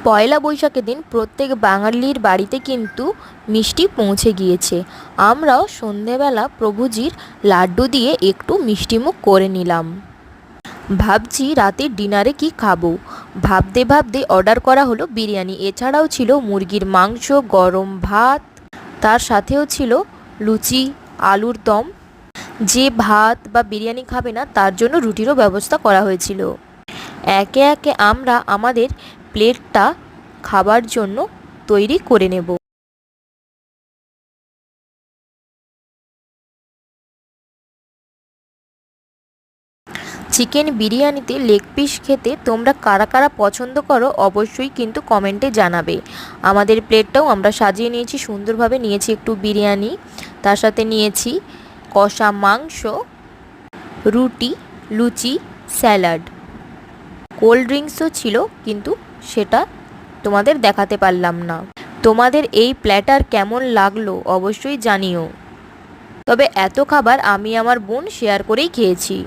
পয়লা বৈশাখের দিন প্রত্যেক বাঙালির বাড়িতে কিন্তু মিষ্টি পৌঁছে গিয়েছে। আমরাও সন্ধেবেলা প্রভুজির লাড্ডু দিয়ে একটু মিষ্টিমুখ করে নিলাম। ভাবছি রাতের ডিনারে কি খাবো। ভাবতে ভাবতে অর্ডার করা হলো বিরিয়ানি। এছাড়াও ছিল মুরগির মাংস, গরম ভাত, তার সাথেও ছিল লুচি, আলুর দম। যে ভাত বা বিরিয়ানি খাবে না তার জন্য রুটিরও ব্যবস্থা করা হয়েছিল। একে একে আমরা আমাদের প্লেটটা খাবার জন্য তৈরি করে নেব। চিকেন বিরিয়ানিতে লেগ পিস খেতে তোমরা কারা কারা পছন্দ করো অবশ্যই কিন্তু কমেন্টে জানাবে। আমাদের প্লেটটাও আমরা সাজিয়ে নিয়েছি, সুন্দরভাবে নিয়েছি একটু বিরিয়ানি, তার সাথে নিয়েছি কষা মাংস, রুটি, লুচি, স্যালাড, কোল্ড ড্রিঙ্কসও ছিল, কিন্তু সেটা তোমাদের দেখাতে পারলাম না। তোমাদের এই প্ল্যাটার কেমন লাগলো অবশ্যই জানিও। তবে এত খাবার আমি আমার বোন শেয়ার করেই খেয়েছি।